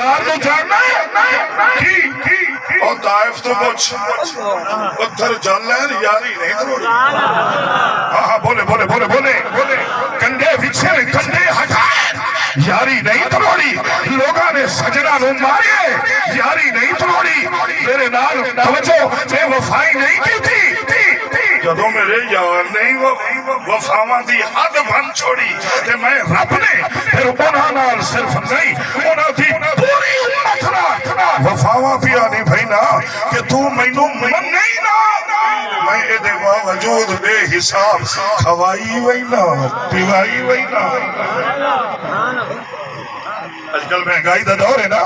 یار تو جاننا ہے اور طائف تو کچھ پتھر جل ہے یاری نہیں تروڑی. ہاں بولے بولے بولے بولے کنڈے پیچھے کنڈے ہٹائے یاری نہیں تروڑی. لوگاں نے سجنا نو مارے یاری نہیں تروڑی. میرے نال توجہ بے وفائی نہیں کی تھی جدو میرے یار نہیں وفاواں دی حد بن چھوڑی کہ میں رب نے پھر انہاں نال صرف نہیں انہاں دی پوری امت نال وفاواں پیا نہیں بھائی نا کہ تو مینوں من نہیں نا میں اے دے باوجود بے حساب کھوائی وئی نا پیوائی وئی نا. آج کل مہنگائی دا دور ہے نا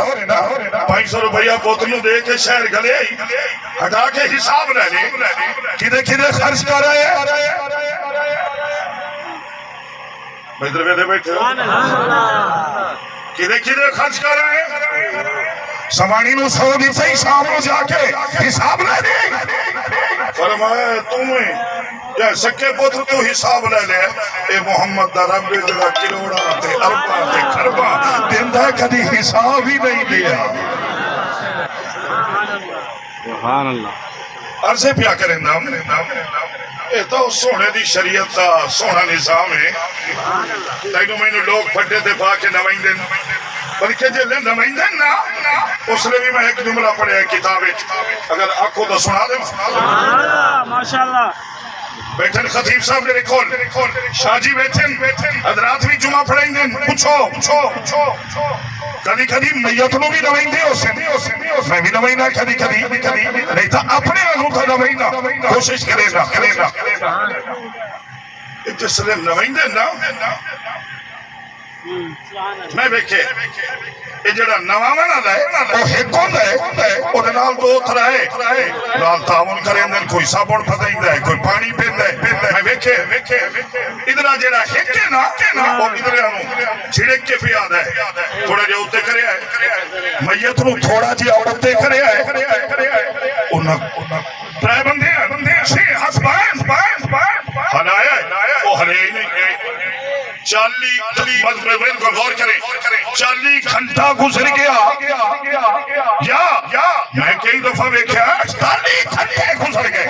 500 روپیہ بوتلوں دے کے شہر گلے ہٹا کے حساب لے لے کدے کدے خرچ کر رہے ہیں. ادھر بیٹھے بیٹھے کدے کدے خرچ کر رہے ہیں. سمانی نو 100 دی صحیح شام نو جا کے حساب لے لے. فرمایا تمہیں یا سکے پتر تو حساب لے لے. اے محمد دا رب جڑا کروڑا تے ارباں تے خرباں دیندا کدی حساب ہی نہیں دیا. سبحان اللہ. عرضے پیا کریں نام اے تو سونے دی شریعت دا سونا نظام ہے. تینوں میں لوگ پھٹے تے پا کے نوائندے بلکہ جلے نوائندے نا اس لئے بھی میں ایک جملہ پڑھے کتابیں اگر آنکھوں تو سنا دیں. ماشاءاللہ. بیٹھن خطیب صاحب میرے کھول شاہ جی بیٹھن حضرات بھی جمعہ پڑھیں گے. پوچھو کدی کدی میت نو بھی نوائندے ہو سے میں بھی نوائنا کدی نہیں تھا اپنے انہوں تھا نوائنا کوشش کرے نا جس لئے نوائندے نا میں بیکھے یہ جڑا نواں نہ لائے وہ ایک ہوندا ہے اور نال دو ترائے نال تعاون کریں دن کوئی صابن پھدائیندا ہے کوئی پانی پیندا ہے. میں ویکھے ادھر جڑا ایک ہے نا وہ ادھر انو چھڑک کے پیادا ہے تھوڑا جہا اوتے کریا ہے میت نو تھوڑا جہا اوتے کریا ہے انہاں ترائے بندے چھ ہاتھ بائیں ہلایا وہ ہلے ہی نہیں. 40 غور کریں 40 گھنٹہ گزر گیا یا میں کئی دفعہ دیکھا 40 گھنٹے گزر گئے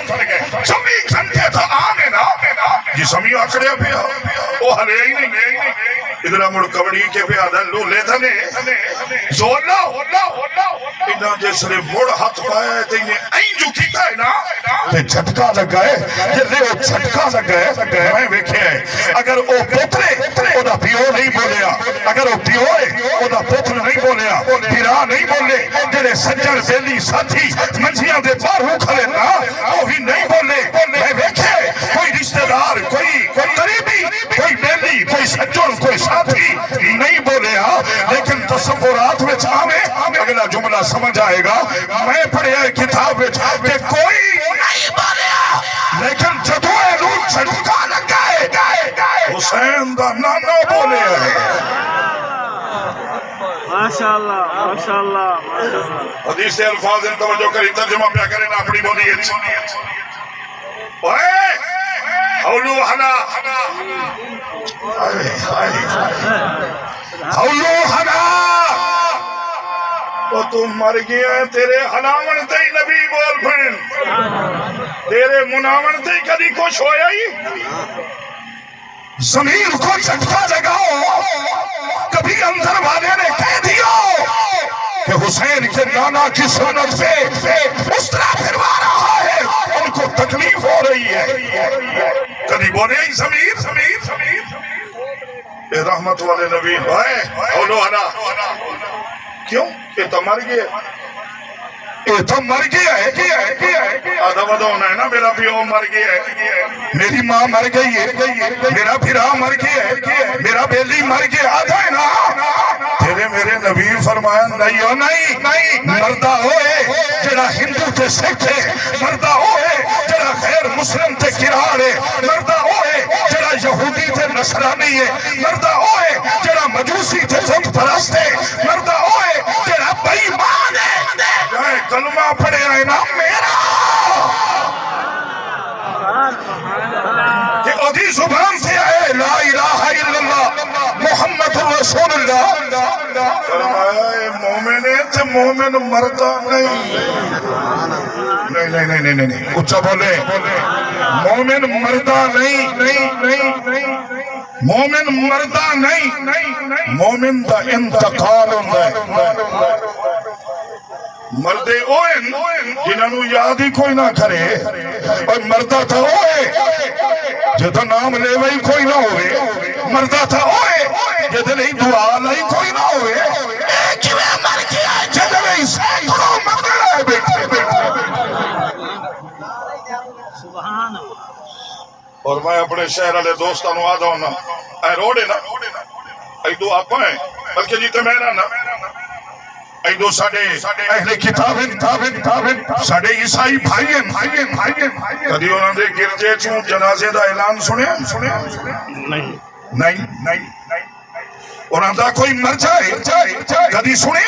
24 گھنٹے تو آگے نا جسمی آکڑیا پیا وہ ہلے ہی نہیں. ادھر مڑ کبڑی کے پہ آدھا لو لے تھنے زور لاؤ انہاں جیسے مڑ ہاتھ پایا ہے تو انہیں این جو کیتا ہے نا تے جھٹکا لگا ہے جلے وہ جھٹکا لگا ہے. میں ویکھے ہے اگر وہ پوترے او دا پیو نہیں بولیا اگر وہ پیو ہے او دا پوتر نہیں بولیا پیرا نہیں بولے جڑے سجن بیلی ساتھی منجیاں دے باہروں کھڑے نا وہ بھی نہیں بولے. میں ویکھے کوئی رشتہ دار کوئی قریبی کوئی بیلی کوئی سجن کوئی ساتھی نہیں بولیا لیکن تصورات میں چاہے اگلا جملہ سمجھ آئے گا. میں پڑھیا ہے کتاب میں کہ کوئی نہیں بولیا لیکن جدوے روح جھٹکا لگائے حسین دا نانا بولے ہے. ماشاءاللہ. حدیث سے الفاظ ان توجہ کری ترجمہ پیا کریں نا اپنی بولی اولو حنا وہ تم مر گیا ہے تیرے حناون تے نبی بول پھن تیرے مناون تے کدی کچھ ہویا ہی. زمین کو جھٹکا لگاؤ کبھی اندر والے نے کہہ دیا کہ حسین کے نانا کی سنت پہ اس طرح پھروا رہا ہے ان کو تکلیف ہو رہی ہے. کبھی بولے ہی ضمیر اے رحمت والے نبی اولو حنا کیوں یہ تو مر گیا یہ تو مر گیا ہے آدھا ودا ہونا ہے نا میرا پیو مر گیا ہے میری ماں مر گئی ہے میرا پھرا مر گیا ہے میرا بیلی مر گیا آدھا ہے نا تیرے میرے نبی فرمایا نہیں مردہ ہوئے جڑا ہندو تے سکھ ہے مردہ ہوئے جڑا غیر مسلم تے کرار ہے مردہ ہوئے جڑا یہودی تے نصرانی ہے مردہ ہوئے جڑا مجوسی تے بت پرست ہے مردہ ہوئے جڑا بے ایمان ہے کلمہ پڑھے آئے نا میرا کہ ادھی زبان سے آئے لا الہ الا اللہ محمد رسول اللہ فرمایا اے مومن تے مومن مردہ نہیں نہیں نہیں نہیں نہیں نہیں اچھا بولے مومن مردہ نہیں مومن مردہ نہیں مومن دا انتقال ہوتا ہے مردے اوئے جنہاں نو یاد ہی کوئی نہ کرے اور مردہ تھا اوئے جدہ نام لے وہی کوئی نہ ہوئے مردہ تھا اوئے جدہ نہیں دعا لائی کوئی نہ ہوئے ایک میں مر گیا جدہ نہیں سینکڑوں مگر آئے بیٹھے اور میں اپنے شہر والے دوستانوں آدھا ہونا اے روڑے نا اے دو آپ ہیں بلکہ جیتے میرا نا اے دو ساڑے اہل کتابیں ساڑے عیسائی بھائییں کدی انہوں نے گرجے چون جنازے دا اعلان سنے نہیں انہوں نے کوئی مر جائے کدی سنے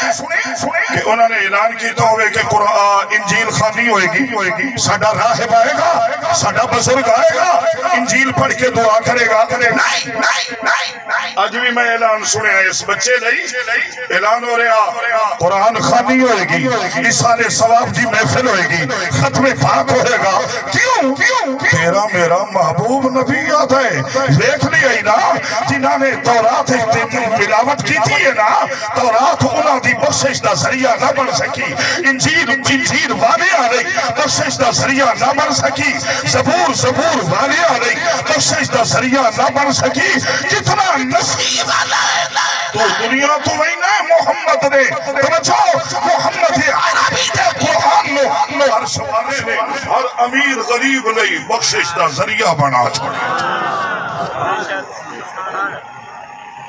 کہ انہوں نے اعلان کی تو ہوئے کہ قرآن انجیل خانی ہوئے گی ساڑا راہب آئے گا ساڑا بزرگ آئے گا انجیل پڑھ کے دعا کرے گا نہیں آج بھی میں اعلان سنے ہیں اس بچے لئی اعلان ہو رہا قرآن خانی ہوئے گی اشارے ثواب دی محفل ہوئے گی ختم پاک ہوئے گا کیوں تیرا میرا محبوب نبی آتا ہے دیکھ لیا ہی نا جنہاں نے تورات ملاوٹ کی تھی ہے نا تورات انہاں دی بخشش دا ذریعہ نہ بن سکی انجیل والے آ رہی بخشش دا ذریعہ نہ بن سکی زبور والے آ رہی بخشش دا ذریعہ نہ بن سکی جتنا نصیب والا ہے تو دنیا تو وہی نہ محمد نے توجہ محمد عربی دے قرآن نو ہر شمارے نے ہر امیر غریب لئی بخشش دا ذریعہ بنا چھوڑے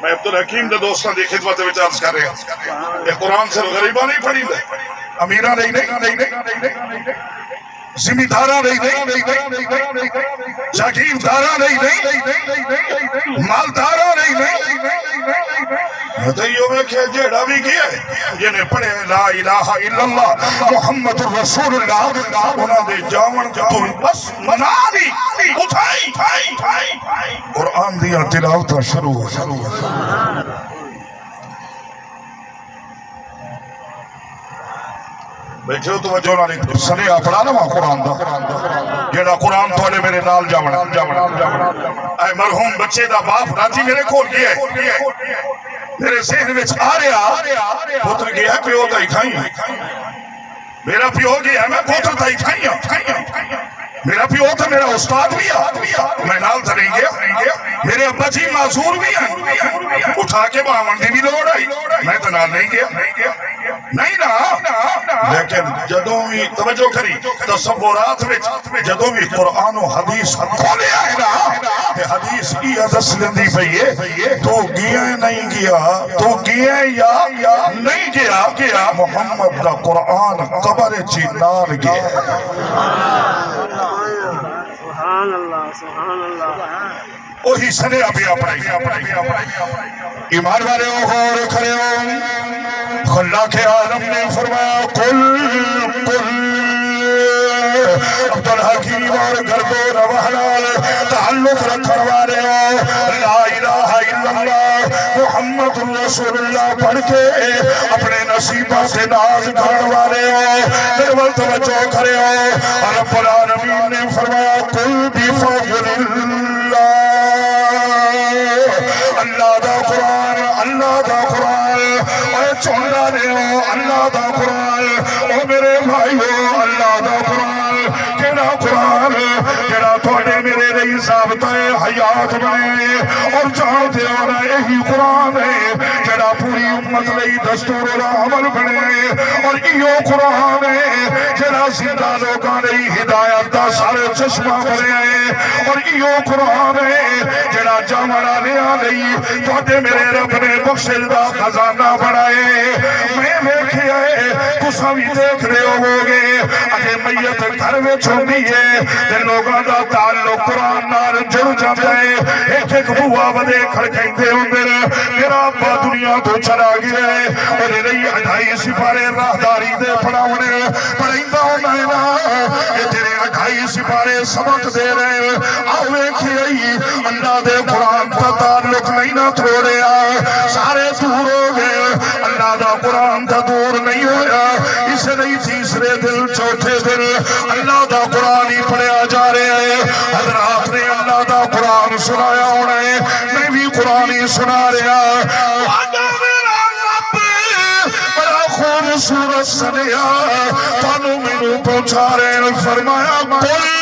میں عبدالحکیم دے دوستان دی خدمت وچارز کر رہے ہیں یہ قرآن سے غریبہ نہیں پڑھی دے امیرہ نہیں زمیندارہ نہیں جاگیردارہ نہیں مالدارہ نہیں مدعیوں میں کہ جیڑا بھی کیا ہے جنہیں پڑھے لا الہ الا اللہ محمد الرسول اللہ انہاں دے جاون تو بس منانی اٹھائی قرآن دیا تلاوتہ شروع بیٹھے ہو تو وجہ نہ نہیں سنے اپڑا نا وہاں قرآن دا جیڑا قرآن تھوڑے میرے نال جاونا اے مرحوم بچے دا باپ راتی میرے کھول گیا ہے میرے ذہن وچ آ رہا پتر گیا پیو تائی کھائیں میرا پیو گیا میں پتر تائی کھائیں میرا پیو تھا میرا استاد بھی میں نال دھریں گے میرے ابا جی معذور بھی ہیں اٹھا کے باہمن دی بھی لوڑ آئی میں تو نال نہیں گیا نہیں نا لیکن جدوں بھی توجہ کری تصورات میں جدوں بھی قرآن و حدیث کھولے آئے نا کہ حدیث کی حدث لندی پہیے تو گیا نہیں گیا تو گیا یا نہیں گیا محمد دا قرآن قبر چی نال گیا سبحان اللہ وہی سنے ابھی اپنے ایمان والے غور کرے خلا کے عالم نے فرمایا قل عبدالحکیم اور گرد و روحلال تعلق رکھن والے لا الہ الا اللہ محمد رسول اللہ پڑھ کے اپنے نصیبہ سے ناز کرن والے میرے ول توجہ کرے رب العالمین نے فرمایا قل بفضل اللہ دا قرآن اے چونڈا نے اللہ دا قرآن او میرے بھائیو اللہ دا قرآن جڑا تھوڑے میرے رئی ضابطہ حیات بنے اور جانتے ہونا یہی قرآن ہے جڑا پوری امت لئی دستور عمل بنے اور ایو قرآن ہے جڑا زندہ لوگاں لئی ہدایت دا سارے چشمہ بنے اور ایو قرآن ہے جڑا جامڑا لیا لئی تھوڑے میرے رب نے بخشش دا خزانہ بنائے میں دیکھے آئے تساں بھی دیکھ رہے ہوگے اگر میت گھر میں چھوڑی ہے تے لوگاں دا تعلق قرآن نال جڑ جاتا ہے ایک بوا ودے کھڑکیں دے اندر میرا ابا دنیا تو چلا گیا ہے اور رہی 28 سپارے راہداری دے پڑھاونے پڑھائندہ ہونا ہے نا یہ تیرے 28 سپارے سبق دے رہے آوے کھئی اللہ دے قرآن تا تعلق نہیں نہ توڑے سارے دور ہو گئے اللہ دا قرآن تا دور منظور نہیں ہویا، اس لیے تیسرے دن چوتھے دن اللہ دا قرآن ہی پڑھیا جا رہے ہیں۔ حضرات نے اللہ دا قرآن سنایا ہونا ہے، میں بھی قرآن ہی سنا رہا۔ بڑا خوبصورت سنیا تانوں مینوں پہنچا رہے ہیں، فرمایا قل